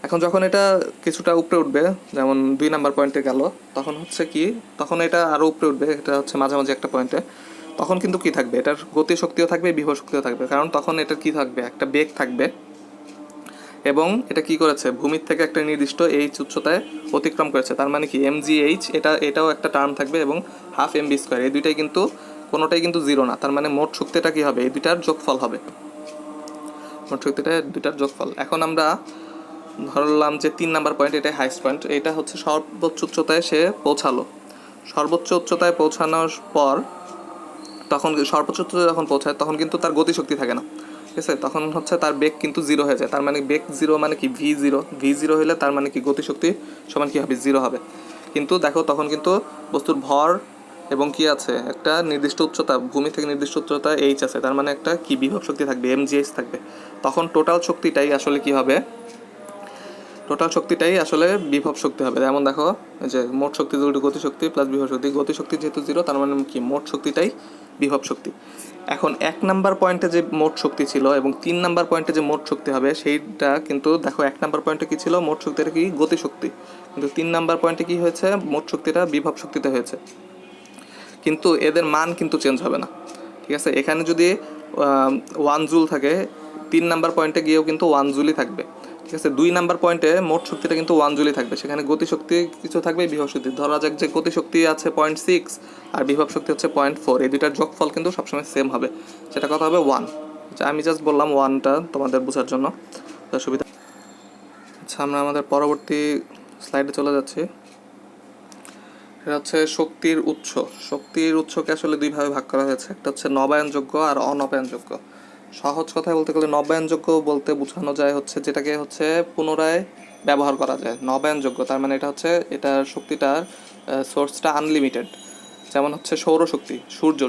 এখন যখন এটা কিছুটা উপরে উঠবে, যেমন 2 নাম্বার পয়েন্টে গেল, তখন হচ্ছে কি, তখন এটা আরও উপরে উঠবে, এটা হচ্ছে মাঝামাঝি একটা পয়েন্টে। তখন কিন্তু কি থাকবে, এটার গতি শক্তিও থাকবে, বিভব শক্তিও থাকবে। কারণ তখন এটার কি থাকবে, একটা বেগ থাকবে, এবং এটা কি করেছে, ভূমির থেকে একটা নির্দিষ্ট এইচ উচ্চতায় অতিক্রম করেছে। তার মানে কি, এমজিএইচ, এটাও একটা টার্ম থাকবে, এবং হাফ এম বি স্কোয়ার, এই দুইটাই কিন্তু কোনোটাই কিন্তু 0 না। তার মানে মোট শক্তিটা কি হবে, এই দুইটার যোগফল হবে, মোট শক্তিটা দুইটার যোগফল। এখন আমরা ধরলাম যে 3 নাম্বার পয়েন্ট, এটাই হাইস্ট পয়েন্ট, এটা হচ্ছে সর্বোচ্চ উচ্চতায় সে পৌঁছালো। সর্বোচ্চ উচ্চতায় পৌঁছানোর পর, তখন সর্বোচ্চ উচ্চতায় যখন পৌঁছায় তখন কিন্তু তার গতিশক্তি থাকে না। ঠিক আছে, তখন হচ্ছে তার বেগ কিন্তু 0 হয়ে যায়। তার মানে বেগ 0 মানে কি, ভি জিরো হলে তার মানে কি, গতিশক্তি সমান কি হবে, 0 হবে। কিন্তু দেখো তখন কিন্তু বস্তুর ভর এবং কি আছে, একটা নির্দিষ্ট উচ্চতা, ভূমি থেকে নির্দিষ্ট উচ্চতা এইচ আছে, তার মানে একটা কি, বিভব শক্তি থাকবে, এমজিএইচ থাকবে। তখন টোটাল শক্তিটাই আসলে কি হবে, টোটাল শক্তিটাই আসলে বিভব শক্তি হবে। যেমন দেখো, যে মোট শক্তি যেহেতু গতিশক্তি প্লাস বিভব শক্তি, গতিশক্তি যেহেতু 0, তার মানে কি, মোট শক্তিটাই বিভব শক্তি। এখন 1 নাম্বার পয়েন্টে যে মোট শক্তি ছিল এবং 3 নাম্বার পয়েন্টে যে মোট শক্তি হবে, সেইটা কিন্তু দেখো 1 নাম্বার পয়েন্টে কি ছিল, মোট শক্তিটা কি, গতিশক্তি। কিন্তু 3 নাম্বার পয়েন্টে কি হয়েছে, মোট শক্তিটা বিভব শক্তিতে হয়েছে। কিন্তু এদের মান কিন্তু চেঞ্জ হবে না। ঠিক আছে, এখানে যদি 1 জুল থাকে, 3 নাম্বার পয়েন্টে গিয়েও কিন্তু 1 জুলই থাকবে। ঠিক আছে, 2 নাম্বার পয়েন্টে মোট শক্তিটা কিন্তু 1 জুলই থাকবে, সেখানে গতিশক্তি কিছু থাকবে, বিভব শক্তি, ধরা যাক যে গতিশক্তি আছে 0.6 আর বিভব শক্তি হচ্ছে 0.4, এই দুইটার যোগফল কিন্তু সবসময় সেম হবে, সেটা কথা হবে 1। আমি জাস্ট বললাম 1টা তোমাদের বোঝার জন্য, সুবিধা। আচ্ছা, আমরা আমাদের পরবর্তী স্লাইডে চলে যাচ্ছি। এটা হচ্ছে শক্তির উৎস। শক্তির উৎসকে আসলে দুইভাবে ভাগ করা হয়েছে, একটা হচ্ছে নবায়নযোগ্য আর অনবায়নযোগ্য। সহজ কথায় বলতে গেলে নবায়নযোগ্য বলতে বোঝানো যায় হচ্ছে যেটাকে হচ্ছে পুনরায় ব্যবহার করা যায়। নবায়নযোগ্য তার মানে এটা হচ্ছে, এটার শক্তিটার সোর্সটা আনলিমিটেড। যেমন হচ্ছে সৌরশক্তি,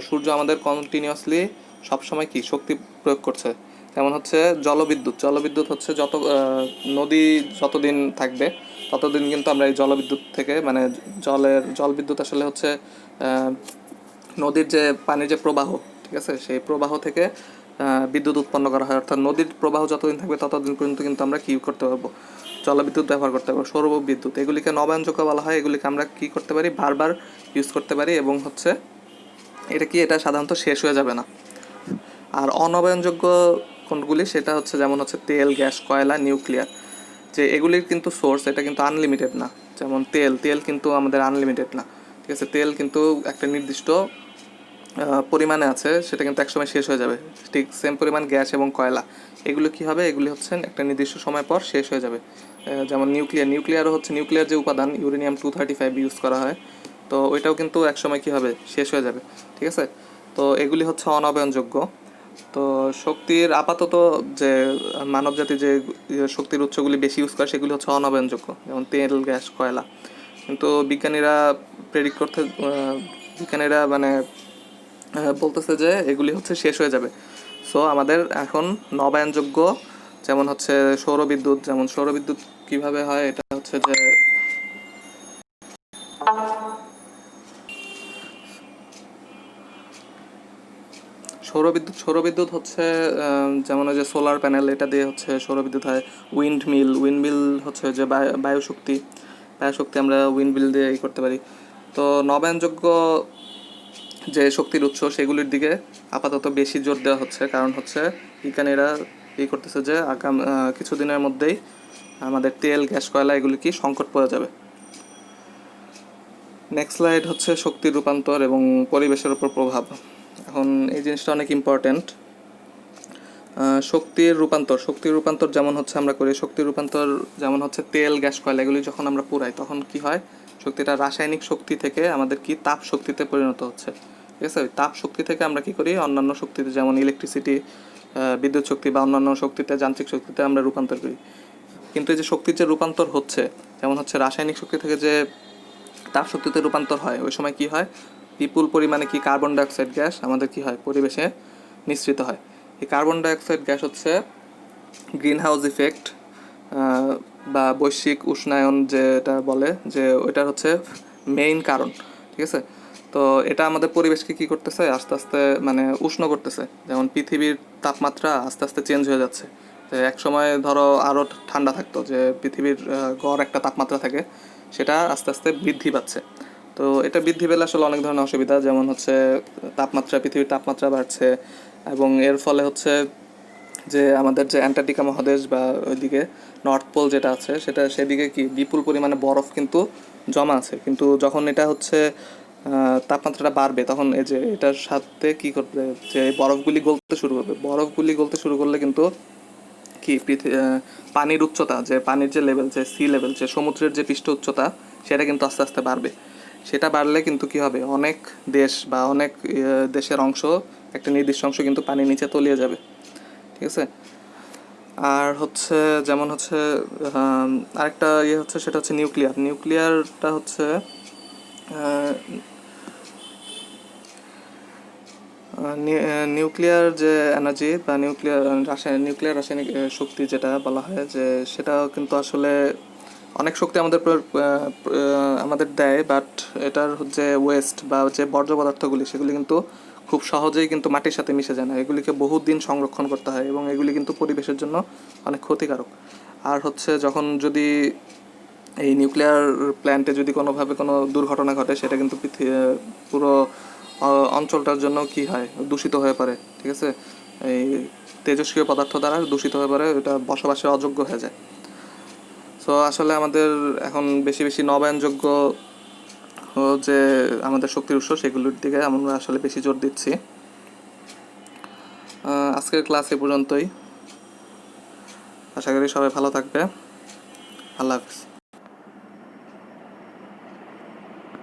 সূর্য আমাদের কন্টিনিউয়াসলি সবসময় কি শক্তি প্রয়োগ করছে। যেমন হচ্ছে জলবিদ্যুৎ হচ্ছে যত নদী যতদিন থাকবে ততদিন কিন্তু আমরা এই জলবিদ্যুৎ থেকে, মানে জলবিদ্যুৎ আসলে হচ্ছে নদীর যে পানির যে প্রবাহ, ঠিক আছে, সেই প্রবাহ থেকে বিদ্যুৎ উৎপন্ন করা হয়। অর্থাৎ নদীর প্রবাহ যতদিন থাকবে ততদিন পর্যন্ত কিন্তু আমরা কী করতে পারবো, জলবিদ্যুৎ ব্যবহার করতে পারবো, সৌর বিদ্যুৎ। এগুলিকে নবায়নযোগ্য বলা হয়, এগুলিকে আমরা কী করতে পারি, বারবার ইউজ করতে পারি, এবং হচ্ছে এটা সাধারণত শেষ হয়ে যাবে না। আর অনবায়নযোগ্য কোনগুলি, সেটা হচ্ছে যেমন হচ্ছে তেল, গ্যাস, কয়লা, নিউক্লিয়ার, যে এগুলির কিন্তু সোর্স এটা কিন্তু আনলিমিটেড না। যেমন তেল কিন্তু আমাদের আনলিমিটেড না। ঠিক আছে, তেল কিন্তু একটা নির্দিষ্ট পরিমাণে আছে, সেটা কিন্তু একসময় শেষ হয়ে যাবে। ঠিক সেম পরিমাণ গ্যাস এবং কয়লা, এগুলো কি হবে, এগুলি হচ্ছে একটা নির্দিষ্ট সময় পর শেষ হয়ে যাবে। যেমন নিউক্লিয়ারও হচ্ছে, নিউক্লিয়ার যে উপাদান ইউরেনিয়াম 235 ইউজ করা হয়, তো ওইটাও কিন্তু একসময় কি হবে, শেষ হয়ে যাবে। ঠিক আছে, তো এগুলি হচ্ছে অনবায়নযোগ্য। তো শক্তির আপাতত যে মানবজাতি যে শক্তির উৎসগুলি বেশি ইউজ করে সেগুলি হচ্ছে অনবায়নযোগ্য, যেমন তেল, গ্যাস, কয়লা। কিন্তু বিজ্ঞানীরা প্রেডিক্ট করতে বিজ্ঞানীরা মানে বলতেছে যে এগুলি হচ্ছে শেষ হয়ে যাবে। সো আমাদের এখন নবায়নযোগ্য যেমন হচ্ছে সৌরবিদ্যুৎ, যেমন সৌরবিদ্যুৎ কিভাবে হয়, এটা হচ্ছে যে সৌরবিদ্যুৎ হচ্ছে যেমন ওই যে সোলার প্যানেল, এটা দিয়ে হচ্ছে সৌরবিদ্যুৎ হয়। উইন্ড মিল হচ্ছে যে বায়ুশক্তি আমরা উইন্ড মিল দিয়ে করতে পারি। তো নবায়নযোগ্য যে শক্তির উৎস সেগুলির দিকে আপাতত বেশি জোর দেওয়া হচ্ছে, কারণ হচ্ছে বিজ্ঞানীরা করতেছে যে কিছুদিনের মধ্যেই আমাদের তেল, গ্যাস, কয়লা এগুলি কি সংকট পড়ে যাবে। নেক্সট স্লাইড হচ্ছে শক্তির রূপান্তর এবং পরিবেশের উপর প্রভাব। এখন এই জিনিসটা অনেক ইম্পর্ট্যান্ট। শক্তির রূপান্তর যেমন হচ্ছে আমরা করি, শক্তির রূপান্তর যেমন হচ্ছে তেল, গ্যাস, কয়লা এগুলি যখন আমরা পুরাই তখন কি হয়, শক্তিটা রাসায়নিক শক্তি থেকে আমাদের কি তাপ শক্তিতে পরিণত হচ্ছে। ঠিক আছে, ওই তাপ শক্তি থেকে আমরা কি করি অন্যান্য শক্তিতে, যেমন ইলেকট্রিসিটি, বিদ্যুৎ শক্তি বা অন্যান্য শক্তিতে, যান্ত্রিক শক্তিতে আমরা রূপান্তর করি। কিন্তু এই যে শক্তির যে রূপান্তর হচ্ছে, যেমন হচ্ছে রাসায়নিক শক্তি থেকে যে তাপ শক্তিতে রূপান্তর হয়, ওই সময় কি হয়, বিপুল পরিমাণে কি কার্বন ডাইঅক্সাইড গ্যাস আমাদের কি হয় পরিবেশে নিঃসৃত হয়। এই কার্বন ডাইঅক্সাইড গ্যাস হচ্ছে গ্রিন হাউস ইফেক্ট বা বৈশ্বিক উষ্ণায়ন যেটা বলে, যে ওইটার হচ্ছে মেইন কারণ। ঠিক আছে, তো এটা আমাদের পরিবেশকে কি করতেছে, আস্তে আস্তে মানে উষ্ণ করতেছে। যেমন পৃথিবীর তাপমাত্রা আস্তে আস্তে চেঞ্জ হয়ে যাচ্ছে। যে এক সময় ধরো আরও ঠান্ডা থাকতো, যে পৃথিবীর গড় একটা তাপমাত্রা থাকে, সেটা আস্তে আস্তে বৃদ্ধি পাচ্ছে। তো এটা বৃদ্ধি পেলে আসলে অনেক ধরনের অসুবিধা, যেমন হচ্ছে পৃথিবীর তাপমাত্রা বাড়ছে, এবং এর ফলে হচ্ছে যে আমাদের যে অ্যান্টার্কটিকা মহাদেশ বা ওইদিকে নর্থ পোল যেটা আছে, সেদিকে কি বিপুল পরিমাণে বরফ কিন্তু জমা আছে। কিন্তু যখন এটা হচ্ছে তাপমাত্রাটা বাড়বে, তখন এই যে এটার সাথে কি করবে, যে বরফগুলি গলতে শুরু করলে কিন্তু কি পানির উচ্চতা, যে পানির যে লেভেল, যে সি লেভেল, যে সমুদ্রের যে পৃষ্ঠ উচ্চতা, সেটা কিন্তু আস্তে আস্তে বাড়বে। সেটা বাড়লে কিন্তু কি হবে, অনেক দেশ বা অনেক দেশের অংশ, একটা নির্দিষ্ট অংশ কিন্তু পানির নিচে তলিয়ে যাবে। ঠিক আছে, আর হচ্ছে যেমন হচ্ছে আরেকটা হচ্ছে, সেটা হচ্ছে নিউক্লিয়ারটা হচ্ছে নিউক্লিয়ার যে এনার্জি বা নিউক্লিয়ার রাসায়নিক শক্তি যেটা বলা হয়, যে সেটাও কিন্তু আসলে অনেক শক্তি আমাদের দেয়, বাট এটার যে ওয়েস্ট বা যে বর্জ্য পদার্থগুলি, সেগুলি কিন্তু খুব সহজেই কিন্তু মাটির সাথে মিশে যায় না। এগুলিকে বহুত দিন সংরক্ষণ করতে হয়, এবং এগুলি কিন্তু পরিবেশের জন্য অনেক ক্ষতিকারক। আর হচ্ছে যখন যদি এই নিউক্লিয়ার প্ল্যান্টে যদি কোনোভাবে কোনো দুর্ঘটনা ঘটে, সেটা কিন্তু পুরো অঞ্চলটার জন্য কি হয়, দূষিত হয়ে পড়ে। ঠিক আছে, এই তেজস্ক্রিয় পদার্থ দ্বারা দূষিত হয়ে পড়ে, এটা বসবাসের অযোগ্য হয়ে যায়। সো আসলে আমাদের এখন বেশি বেশি নবায়নযোগ্য যে আমাদের শক্তির উৎস, সেগুলোর দিকে আমরা আসলে বেশি জোর দিচ্ছি। আজকের ক্লাস এ পর্যন্তই। আশা করি সবাই ভালো থাকবে। আল্লাহ হাফিজ।